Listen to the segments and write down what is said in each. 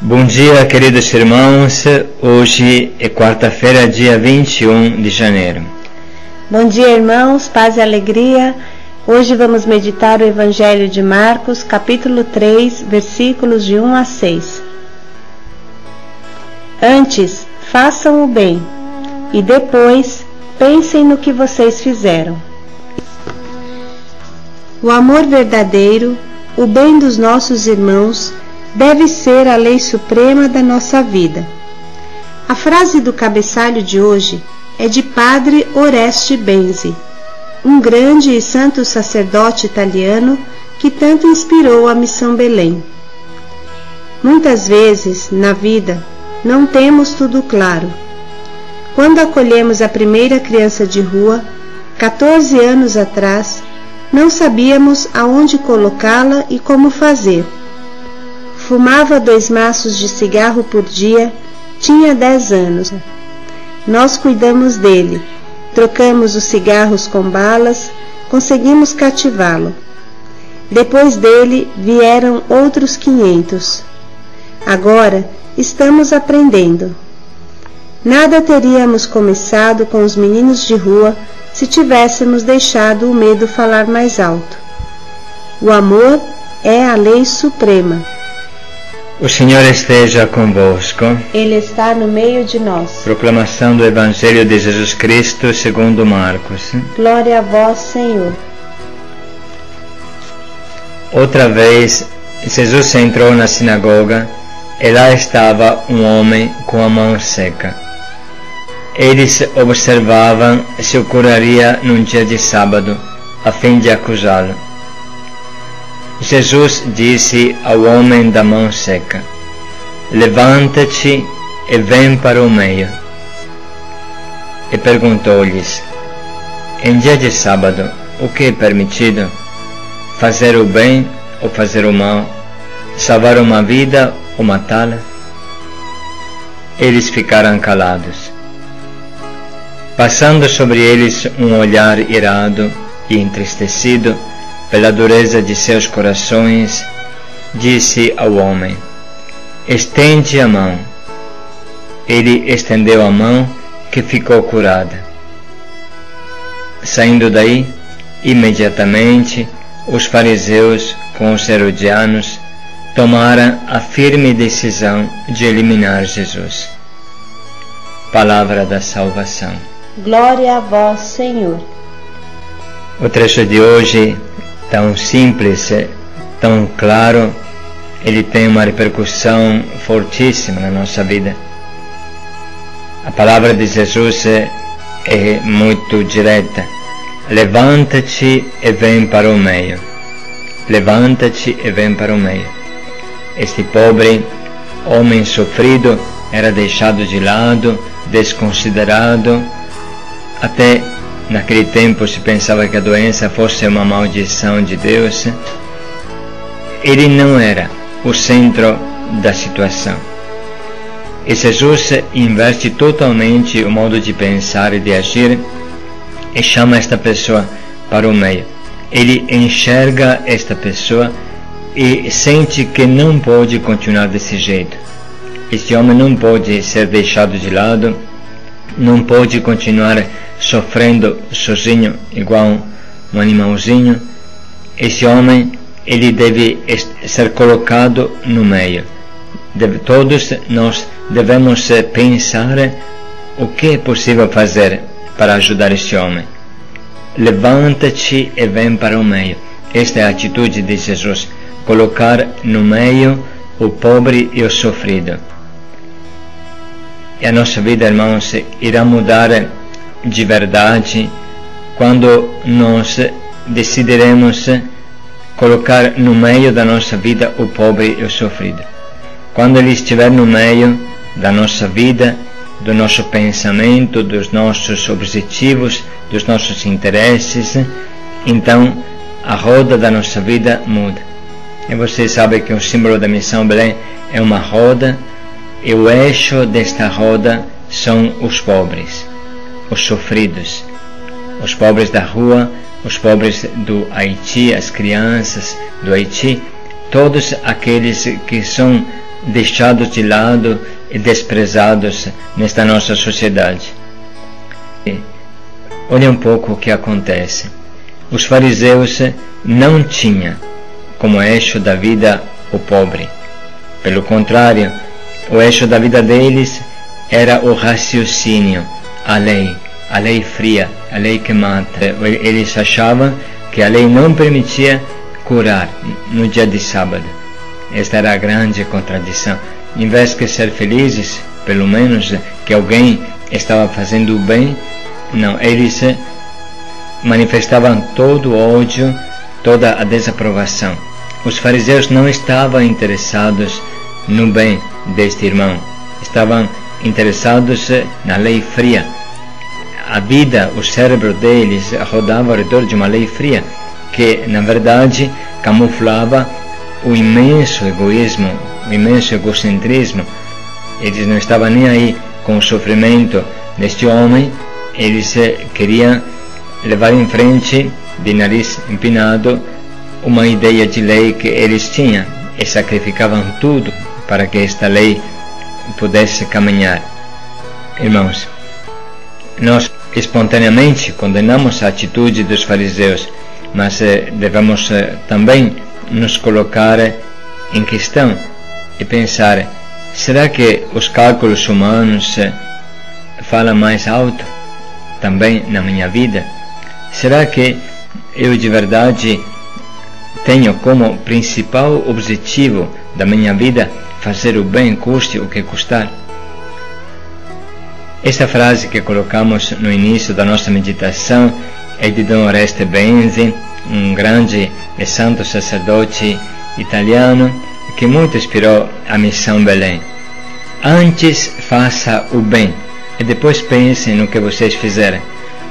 Bom dia, queridos irmãos. Hoje é quarta-feira, dia 21 de janeiro. Bom dia, irmãos, paz e alegria. Hoje vamos meditar o Evangelho de Marcos, capítulo 3, versículos de 1 a 6. Antes, façam o bem, e depois pensem no que vocês fizeram. O amor verdadeiro, o bem dos nossos irmãos, deve ser a lei suprema da nossa vida. A frase do cabeçalho de hoje é de Padre Oreste Benzi, um grande e santo sacerdote italiano que tanto inspirou a Missão Belém. Muitas vezes, na vida, não temos tudo claro. Quando acolhemos a primeira criança de rua, 14 anos atrás, não sabíamos aonde colocá-la e como fazer. Fumava 2 maços de cigarro por dia, tinha 10 anos. Nós cuidamos dele, trocamos os cigarros com balas, conseguimos cativá-lo. Depois dele vieram outros 500. Agora estamos aprendendo. Nada teríamos começado com os meninos de rua se tivéssemos deixado o medo falar mais alto. O amor é a lei suprema. O Senhor esteja convosco. Ele está no meio de nós. Proclamação do Evangelho de Jesus Cristo segundo Marcos. Glória a vós, Senhor. Outra vez, Jesus entrou na sinagoga e lá estava um homem com a mão seca. Eles observavam se o curaria num dia de sábado, a fim de acusá-lo. Jesus disse ao homem da mão seca: levanta-te e vem para o meio. E perguntou-lhes: em dia de sábado, o que é permitido? Fazer o bem ou fazer o mal? Salvar uma vida ou matá-la? Eles ficaram calados. Passando sobre eles um olhar irado e entristecido pela dureza de seus corações, disse ao homem: estende a mão. Ele estendeu a mão, que ficou curada. Saindo daí, imediatamente, os fariseus com os herodianos tomaram a firme decisão de eliminar Jesus. Palavra da salvação. Glória a vós, Senhor. O trecho de hoje, tão simples, tão claro, ele tem uma repercussão fortíssima na nossa vida. A palavra de Jesus é muito direta: levanta-te e vem para o meio. Levanta-te e vem para o meio. Este pobre homem sofrido era deixado de lado, desconsiderado. Até naquele tempo se pensava que a doença fosse uma maldição de Deus. Ele não era o centro da situação. E Jesus inverte totalmente o modo de pensar e de agir e chama esta pessoa para o meio. Ele enxerga esta pessoa e sente que não pode continuar desse jeito. Este homem não pode ser deixado de lado, não pode continuar sofrendo sozinho, igual um animalzinho. Esse homem, ele deve ser colocado no meio. Todos nós devemos pensar o que é possível fazer para ajudar esse homem. Levanta-te e vem para o meio. Esta é a atitude de Jesus: colocar no meio o pobre e o sofrido. E a nossa vida, irmãos, irá mudar de verdade quando nós decidiremos colocar no meio da nossa vida o pobre e o sofrido. Quando ele estiver no meio da nossa vida, do nosso pensamento, dos nossos objetivos, dos nossos interesses, então a roda da nossa vida muda. E vocês sabem que o símbolo da Missão Belém é uma roda, e o eixo desta roda são os pobres, os sofridos, os pobres da rua, os pobres do Haiti, as crianças do Haiti, todos aqueles que são deixados de lado e desprezados nesta nossa sociedade. Olha um pouco o que acontece. Os fariseus não tinham como eixo da vida o pobre. Pelo contrário, o eixo da vida deles era o raciocínio, a lei fria, a lei que mata. Eles achavam que a lei não permitia curar no dia de sábado. Esta era a grande contradição. Em vez de ser felizes, pelo menos que alguém estava fazendo o bem, não, eles manifestavam todo o ódio, toda a desaprovação. Os fariseus não estavam interessados no bem deste irmão, estavam interessados na lei fria. A vida, o cérebro deles rodava ao redor de uma lei fria, que na verdade camuflava o imenso egoísmo, o imenso egocentrismo. Eles não estavam nem aí com o sofrimento deste homem, eles queriam levar em frente, de nariz empinado, uma ideia de lei que eles tinham e sacrificavam tudo para que esta lei pudesse caminhar. Irmãos, nós espontaneamente condenamos a atitude dos fariseus, mas devemos também nos colocar em questão e pensar: será que os cálculos humanos falam mais alto também na minha vida? Será que eu de verdade tenho como principal objetivo da minha vida fazer o bem, custe o que custar? Esta frase que colocamos no início da nossa meditação é de Dom Oreste Benzi, um grande e santo sacerdote italiano que muito inspirou a Missão Belém. Antes faça o bem e depois pensem no que vocês fizerem.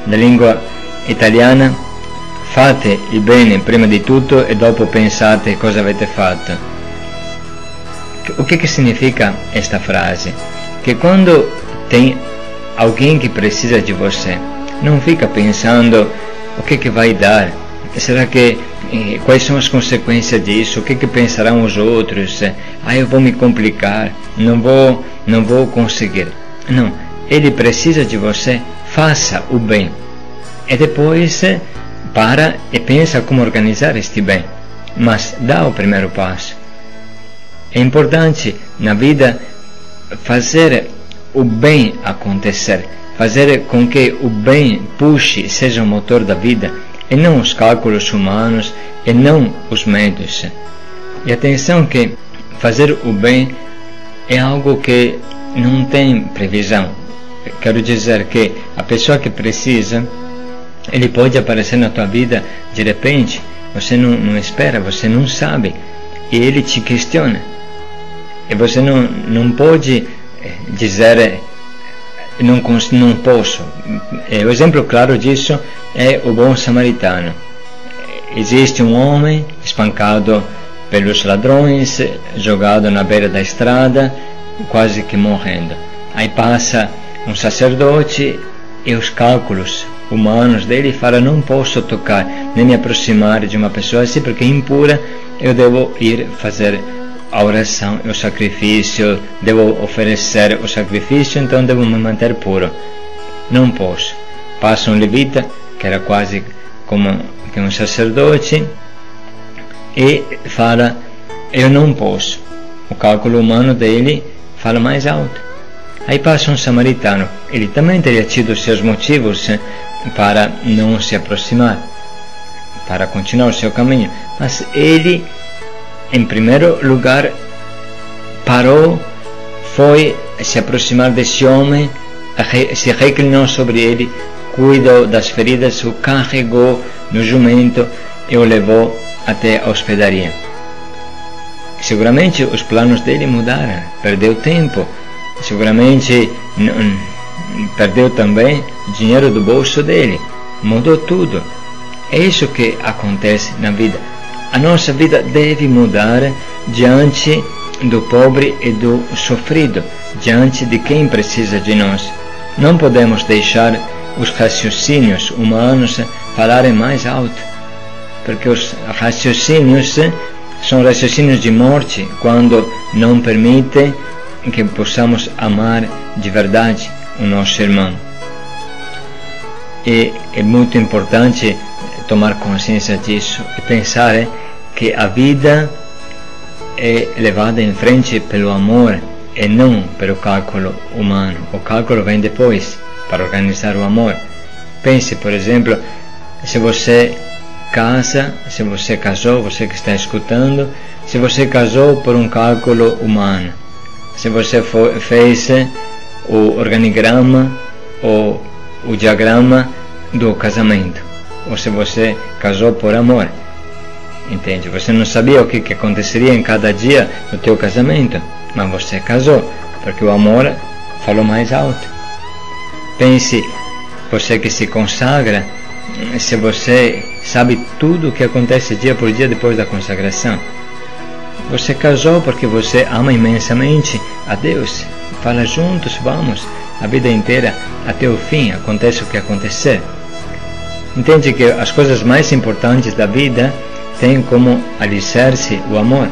Na língua italiana, fate il bene prima di tutto e dopo pensate cosa avete fatto. O que significa esta frase? Que quando tem alguém que precisa de você, não fica pensando o que vai dar, será que quais são as consequências disso, o que pensarão os outros, eu vou me complicar, não vou conseguir. Não, ele precisa de você, faça o bem e depois para e pensa como organizar este bem, mas dá o primeiro passo. É importante na vida fazer o bem acontecer, fazer com que o bem puxe, seja o motor da vida, e não os cálculos humanos, e não os medos. E atenção que fazer o bem é algo que não tem previsão. Quero dizer que a pessoa que precisa, ele pode aparecer na tua vida de repente, você não espera, você não sabe, e ele te questiona. E você não pode dizer não posso. O exemplo claro disso é o bom samaritano. Existe um homem espancado pelos ladrões, jogado na beira da estrada, quase que morrendo. Aí passa um sacerdote e os cálculos humanos dele falam: não posso tocar nem me aproximar de uma pessoa assim porque é impura, eu devo ir fazer a oração e o sacrifício, devo oferecer o sacrifício, então devo me manter puro. Não posso. Passa um levita, que era quase como que um sacerdote, e fala: eu não posso. O cálculo humano dele fala mais alto. Aí passa um samaritano, ele também teria tido seus motivos para não se aproximar, para continuar o seu caminho, mas ele, em primeiro lugar, parou, foi se aproximar desse homem, se reclinou sobre ele, cuidou das feridas, o carregou no jumento e o levou até a hospedaria. Seguramente os planos dele mudaram, perdeu tempo, seguramente perdeu também dinheiro do bolso dele, mudou tudo. É isso que acontece na vida. A nossa vida deve mudar diante do pobre e do sofrido, diante de quem precisa de nós. Não podemos deixar os raciocínios humanos falarem mais alto, porque os raciocínios são raciocínios de morte quando não permite que possamos amar de verdade o nosso irmão. E é muito importante tomar consciência disso e pensar que a vida é levada em frente pelo amor e não pelo cálculo humano. O cálculo vem depois, para organizar o amor. Pense, por exemplo, se você casa, se você casou, você que está escutando, se você casou por um cálculo humano, se você fez o organigrama ou o diagrama do casamento, ou se você casou por amor, entende? Você não sabia o que aconteceria em cada dia no teu casamento, mas você casou, porque o amor falou mais alto. Pense, você que se consagra, se você sabe tudo o que acontece dia por dia depois da consagração. Você casou porque você ama imensamente a Deus. Fala juntos, vamos, a vida inteira, até o fim, acontece o que acontecer. Entende que as coisas mais importantes da vida têm como alicerce o amor.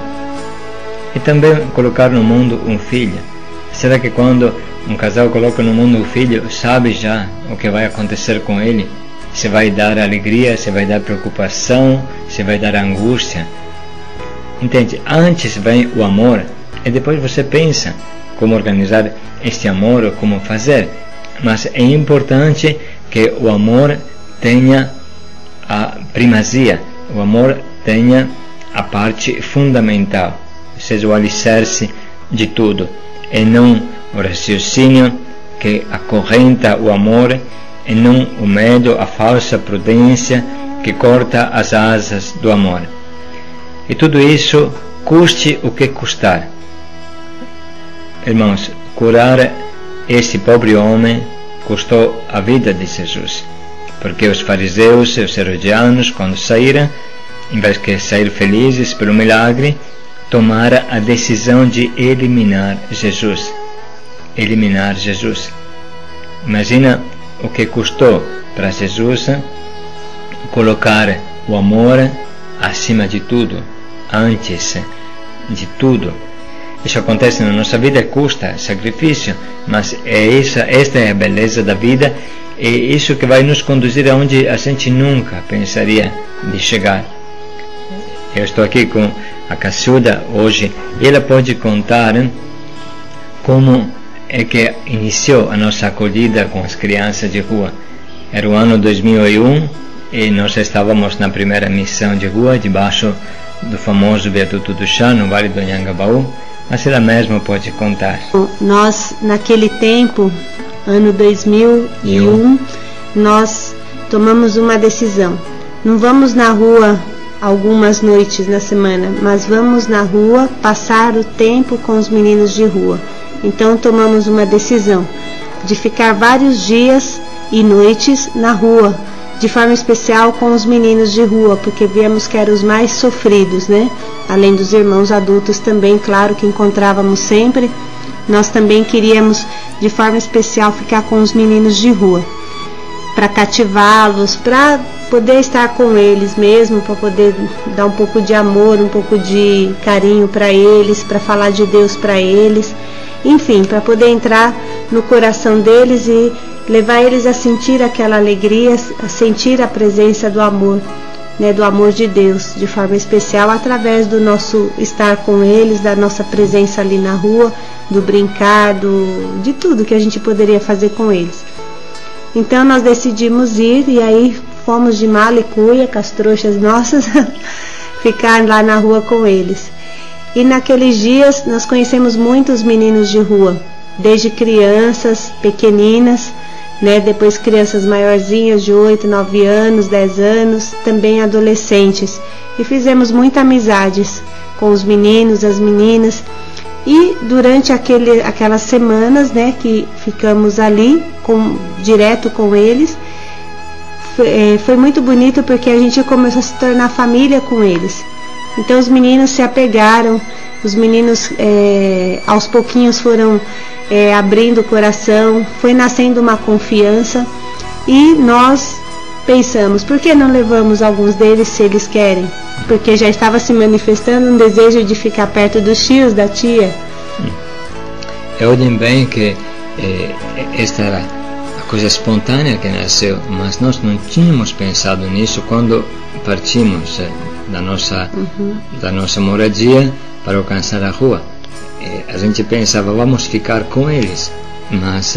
E também colocar no mundo um filho. Será que quando um casal coloca no mundo um filho, sabe já o que vai acontecer com ele? Se vai dar alegria, se vai dar preocupação, se vai dar angústia. Entende? Antes vem o amor e depois você pensa como organizar este amor ou como fazer. Mas é importante que o amor tenha a primazia, o amor tenha a parte fundamental, seja o alicerce de tudo, e não o raciocínio que acorrenta o amor, e não o medo, a falsa prudência que corta as asas do amor. E tudo isso custe o que custar. Irmãos, curar esse pobre homem custou a vida de Jesus, porque os fariseus e os herodianos, quando saíram, em vez de sair felizes pelo milagre, tomaram a decisão de eliminar Jesus. Eliminar Jesus. Imagina o que custou para Jesus colocar o amor acima de tudo, antes de tudo. Isso acontece na nossa vida, custa sacrifício, mas esta é a beleza da vida, e isso que vai nos conduzir aonde a gente nunca pensaria de chegar. Eu estou aqui com a Caçuda hoje, e ela pode contar como é que iniciou a nossa acolhida com as crianças de rua. Era o ano 2001 e nós estávamos na primeira missão de rua, debaixo do famoso viaduto do chá, no Vale do Anhangabaú, mas ela mesma pode contar. Nós, naquele tempo, ano 2001, nós tomamos uma decisão. Não vamos na rua algumas noites na semana, mas vamos na rua passar o tempo com os meninos de rua. Então tomamos uma decisão de ficar vários dias e noites na rua, de forma especial com os meninos de rua, porque víamos que eram os mais sofridos, né? Além dos irmãos adultos também, claro, que encontrávamos sempre, nós também queríamos de forma especial ficar com os meninos de rua, para cativá-los, para poder estar com eles mesmo, para poder dar um pouco de amor, um pouco de carinho para eles, para falar de Deus para eles, enfim, para poder entrar no coração deles e levar eles a sentir aquela alegria, a sentir a presença do amor, né, do amor de Deus, de forma especial, através do nosso estar com eles, da nossa presença ali na rua, do brincar, de tudo que a gente poderia fazer com eles. Então nós decidimos ir, e aí fomos de mala e cuia, com as trouxas nossas, ficar lá na rua com eles. E naqueles dias nós conhecemos muitos meninos de rua, desde crianças pequeninas, né, depois crianças maiorzinhas de 8, 9 anos, 10 anos, também adolescentes. E fizemos muitas amizades com os meninos, as meninas. E durante aquelas semanas, né, que ficamos ali direto com eles, foi muito bonito, porque a gente começou a se tornar família com eles. Então os meninos se apegaram, os meninos aos pouquinhos foram abrindo o coração, foi nascendo uma confiança, e nós pensamos, por que não levamos alguns deles se eles querem? Porque já estava se manifestando um desejo de ficar perto dos tios, da tia. Olhem bem que esta era a coisa espontânea que nasceu, mas nós não tínhamos pensado nisso quando partimos da nossa moradia para alcançar a rua. A gente pensava, vamos ficar com eles, mas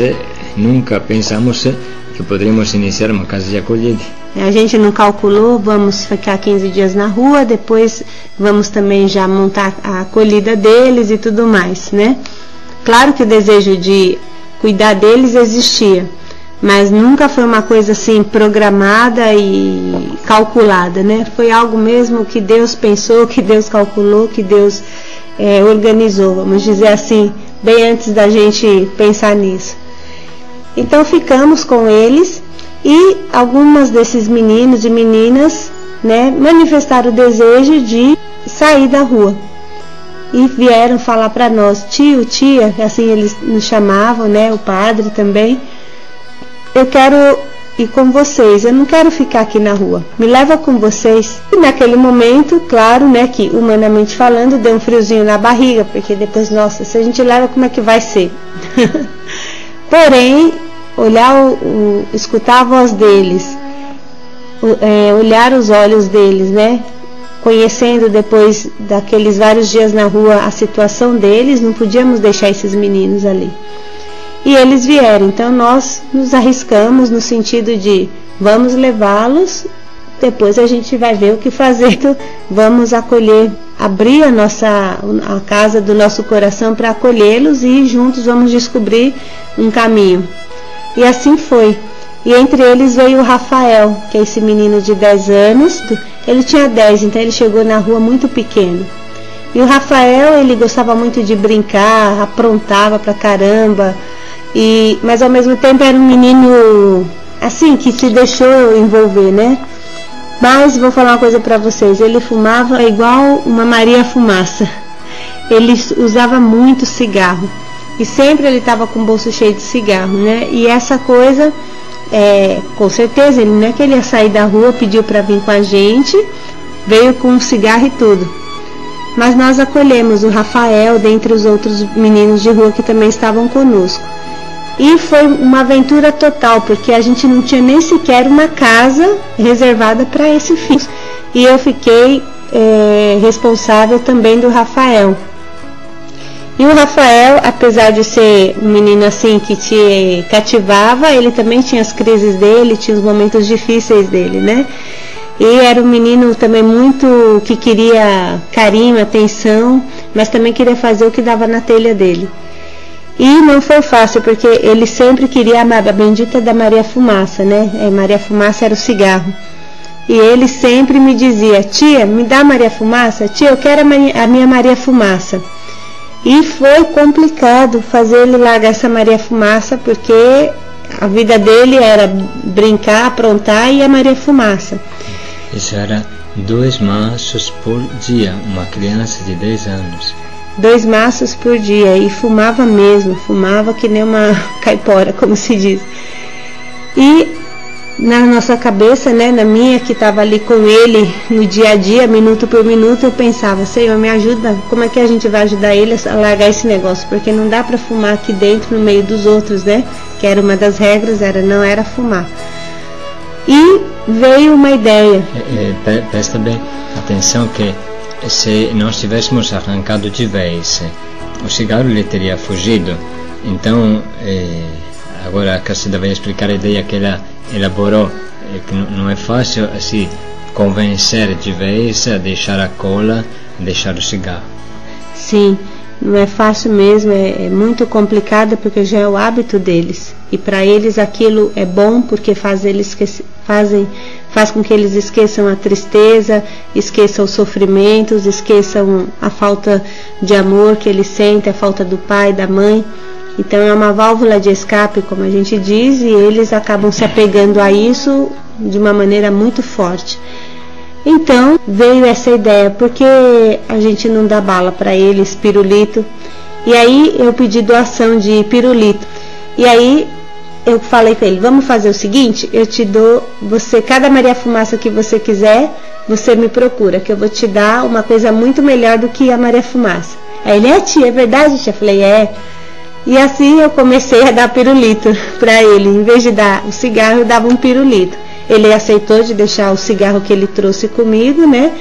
nunca pensamos que poderíamos iniciar uma casa de acolhida. A gente não calculou, vamos ficar 15 dias na rua, depois vamos também já montar a acolhida deles e tudo mais, né? Claro que o desejo de cuidar deles existia, mas nunca foi uma coisa assim programada e calculada, né? Foi algo mesmo que Deus pensou, que Deus calculou, que Deus organizou, vamos dizer assim, bem antes da gente pensar nisso. Então ficamos com eles e algumas desses meninos e meninas, né, manifestaram o desejo de sair da rua e vieram falar para nós, tio, tia, assim eles nos chamavam, né, o padre também, eu quero ir com vocês, eu não quero ficar aqui na rua, me leva com vocês. E naquele momento, claro, né, que humanamente falando, deu um friozinho na barriga, porque depois, nossa, se a gente leva, como é que vai ser? Porém, escutar a voz deles, olhar os olhos deles, né, conhecendo depois daqueles vários dias na rua a situação deles, não podíamos deixar esses meninos ali. E eles vieram, então nós nos arriscamos no sentido de vamos levá-los, depois a gente vai ver o que fazer, vamos acolher, abrir a casa do nosso coração para acolhê-los e juntos vamos descobrir um caminho. E assim foi. E entre eles veio o Rafael, que é esse menino de 10 anos, ele tinha 10, então ele chegou na rua muito pequeno. E o Rafael, ele gostava muito de brincar, aprontava pra caramba, mas ao mesmo tempo era um menino assim, que se deixou envolver, né? Mas vou falar uma coisa pra vocês, ele fumava igual uma Maria Fumaça. Ele usava muito cigarro e sempre ele estava com o bolso cheio de cigarro, né? E essa coisa, com certeza, ele não é que ele ia sair da rua, pediu para vir com a gente, veio com um cigarro e tudo. Mas nós acolhemos o Rafael dentre os outros meninos de rua que também estavam conosco. E foi uma aventura total, porque a gente não tinha nem sequer uma casa reservada para esse fim. E eu fiquei responsável também do Rafael. E o Rafael, apesar de ser um menino assim que te cativava, ele também tinha as crises dele, tinha os momentos difíceis dele, né? E era um menino também muito que queria carinho, atenção, mas também queria fazer o que dava na telha dele. E não foi fácil, porque ele sempre queria a bendita da Maria Fumaça, né? Maria Fumaça era o cigarro. E ele sempre me dizia, tia, me dá Maria Fumaça? Tia, eu quero a minha Maria Fumaça. E foi complicado fazer ele largar essa Maria Fumaça, porque a vida dele era brincar, aprontar e a Maria Fumaça. Isso era 2 maços por dia, uma criança de 10 anos. 2 maços por dia, e fumava mesmo, fumava que nem uma caipora, como se diz. E na nossa cabeça, né, na minha que estava ali com ele no dia a dia, minuto por minuto, eu pensava, Senhor, me ajuda, como é que a gente vai ajudar ele a largar esse negócio? Porque não dá para fumar aqui dentro no meio dos outros, né? Que era uma das regras, não era fumar. E veio uma ideia. Presta bem atenção que se nós tivéssemos arrancado de vez, o cigarro ele teria fugido. Então, agora a Cacilda vai explicar a ideia que ela elaborou, que não é fácil assim convencer de vez a deixar a cola, deixar o cigarro. Sim, não é fácil mesmo, é muito complicado, porque já é o hábito deles. E para eles aquilo é bom, porque faz com que eles esqueçam a tristeza, esqueçam os sofrimentos, esqueçam a falta de amor que eles sentem, a falta do pai, da mãe. Então é uma válvula de escape, como a gente diz, e eles acabam se apegando a isso de uma maneira muito forte. Então veio essa ideia, porque a gente não dá bala para eles, pirulito. E aí eu pedi doação de pirulito. E aí eu falei para ele, vamos fazer o seguinte, eu te dou, cada Maria Fumaça que você quiser, você me procura, que eu vou te dar uma coisa muito melhor do que a Maria Fumaça. Aí ele, tia, é verdade, tia? Eu falei, é. E assim eu comecei a dar pirulito para ele, em vez de dar o cigarro, eu dava um pirulito. Ele aceitou de deixar o cigarro que ele trouxe comigo, né?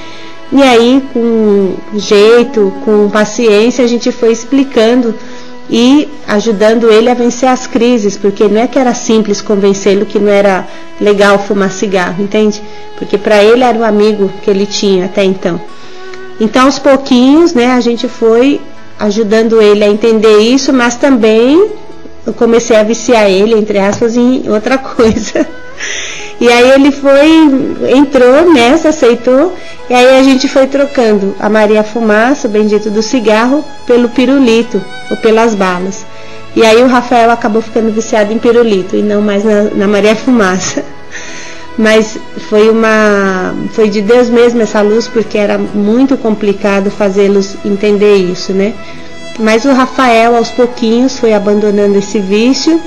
E aí, com jeito, com paciência, a gente foi explicando e ajudando ele a vencer as crises, porque não é que era simples convencê-lo que não era legal fumar cigarro, entende? Porque para ele era o amigo que ele tinha até então. Então, aos pouquinhos, né, a gente foi ajudando ele a entender isso, mas também eu comecei a viciar ele, entre aspas, em outra coisa. E aí ele entrou nessa, aceitou, e aí a gente foi trocando a Maria Fumaça, o bendito do cigarro, pelo pirulito, ou pelas balas. E aí o Rafael acabou ficando viciado em pirulito, e não mais na Maria Fumaça. Mas foi de Deus mesmo essa luz, porque era muito complicado fazê-los entender isso, né? Mas o Rafael, aos pouquinhos, foi abandonando esse vício,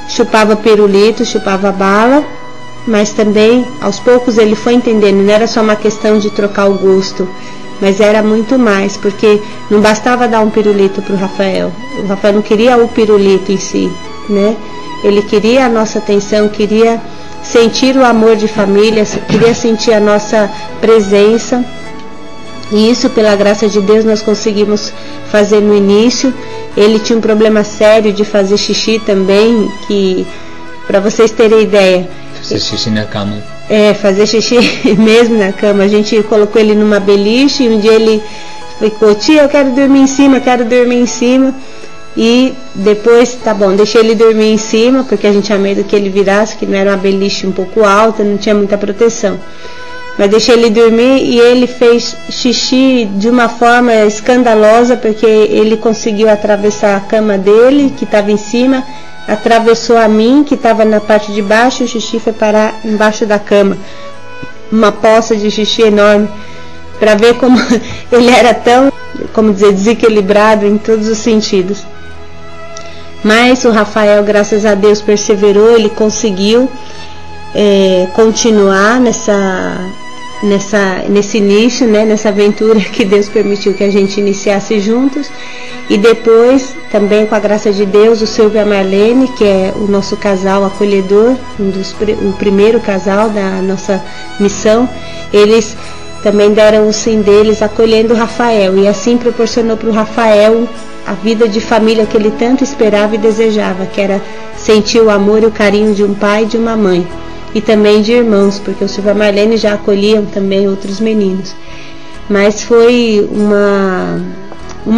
chupava pirulito, chupava bala, mas também, aos poucos, ele foi entendendo, não era só uma questão de trocar o gosto, mas era muito mais, porque não bastava dar um pirulito para o Rafael não queria o pirulito em si, né? Ele queria a nossa atenção, queria sentir o amor de família, queria sentir a nossa presença, e isso, pela graça de Deus, nós conseguimos fazer no início. Ele tinha um problema sério de fazer xixi também, que, para vocês terem ideia, fazer xixi na cama. Fazer xixi mesmo na cama. A gente colocou ele numa beliche e um dia ele ficou, tia, eu quero dormir em cima. E depois, tá bom, deixei ele dormir em cima, porque a gente tinha medo que ele virasse, que não era uma beliche um pouco alta, não tinha muita proteção. Mas deixei ele dormir e ele fez xixi de uma forma escandalosa, porque ele conseguiu atravessar a cama dele, que estava em cima, atravessou a mim, que estava na parte de baixo, e o xixi foi parar embaixo da cama. Uma poça de xixi enorme, para ver como ele era tão, desequilibrado em todos os sentidos. Mas o Rafael, graças a Deus, perseverou, ele conseguiu continuar nesse início, né, nessa aventura que Deus permitiu que a gente iniciasse juntos. E depois, também com a graça de Deus, o Silvio e a Marlene, que é o nosso casal acolhedor, o primeiro casal da nossa missão, eles também deram o sim deles acolhendo o Rafael, e assim proporcionou para o Rafael a vida de família que ele tanto esperava e desejava, que era sentir o amor e o carinho de um pai e de uma mãe, e também de irmãos, porque o Silvio e a Marlene já acolhiam também outros meninos. Mas foi uma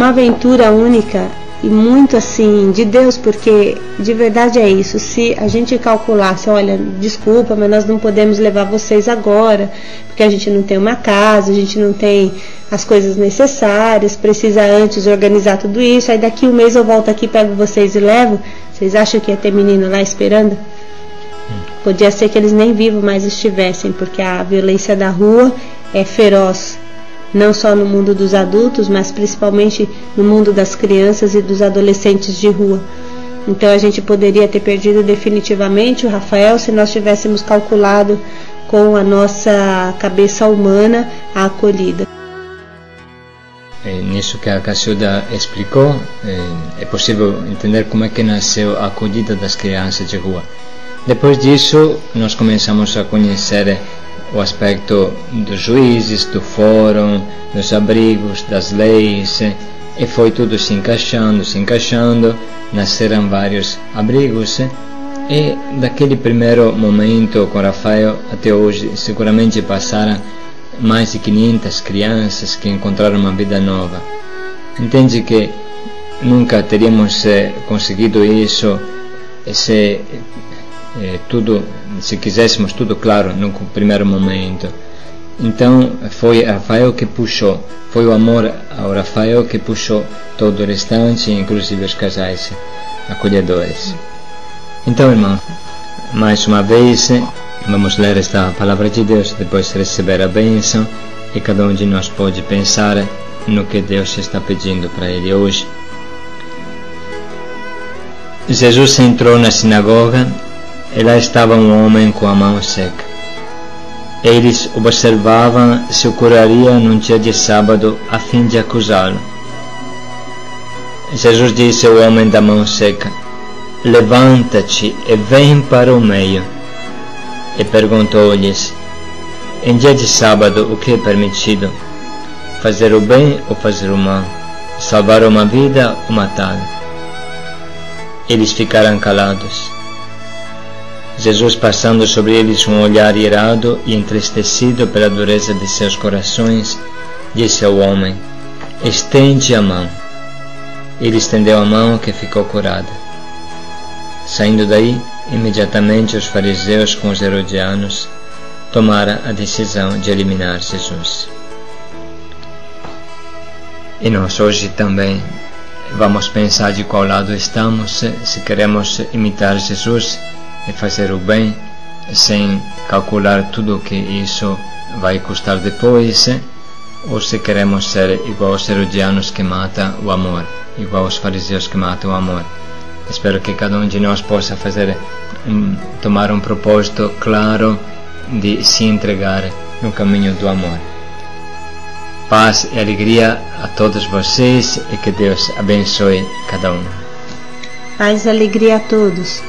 aventura única e muito assim de Deus, porque de verdade é isso. Se a gente calculasse, olha, desculpa, mas nós não podemos levar vocês agora, porque a gente não tem uma casa, a gente não tem as coisas necessárias, precisa antes organizar tudo isso, aí daqui um mês eu volto aqui, pego vocês e levo, vocês acham que ia ter menino lá esperando? Podia ser que eles nem vivos mais estivessem, porque a violência da rua é feroz, não só no mundo dos adultos, mas principalmente no mundo das crianças e dos adolescentes de rua. Então a gente poderia ter perdido definitivamente o Rafael se nós tivéssemos calculado com a nossa cabeça humana a acolhida. Nisso que a Cacilda explicou, é possível entender como é que nasceu a acolhida das crianças de rua. Depois disso, nós começamos a conhecer o aspecto dos juízes, do fórum, dos abrigos, das leis, e foi tudo se encaixando, nasceram vários abrigos, e daquele primeiro momento com Rafael até hoje seguramente passaram mais de 500 crianças que encontraram uma vida nova. Entende que nunca teríamos conseguido isso se quiséssemos tudo claro no primeiro momento. Então foi Rafael que puxou, foi o amor ao Rafael que puxou todo o restante, inclusive os casais acolhedores. Então, irmão, mais uma vez vamos ler esta palavra de Deus, depois receber a bênção, e cada um de nós pode pensar no que Deus está pedindo para ele hoje. Jesus entrou na sinagoga e lá estava um homem com a mão seca. Eles observavam se o curaria num dia de sábado a fim de acusá-lo. Jesus disse ao homem da mão seca: levanta-te e vem para o meio. E perguntou-lhes: em dia de sábado o que é permitido? Fazer o bem ou fazer o mal? Salvar uma vida ou matá-la? Eles ficaram calados. Jesus, passando sobre eles um olhar irado e entristecido pela dureza de seus corações, disse ao homem: estende a mão. Ele estendeu a mão, que ficou curada. Saindo daí, imediatamente os fariseus com os herodianos tomaram a decisão de eliminar Jesus. E nós hoje também vamos pensar de qual lado estamos, se queremos imitar Jesus e fazer o bem sem calcular tudo o que isso vai custar depois, ou se queremos ser igual aos herodianos que matam o amor, igual aos fariseus que matam o amor. Espero que cada um de nós possa tomar um propósito claro de se entregar no caminho do amor. Paz e alegria a todos vocês e que Deus abençoe cada um. Paz e alegria a todos.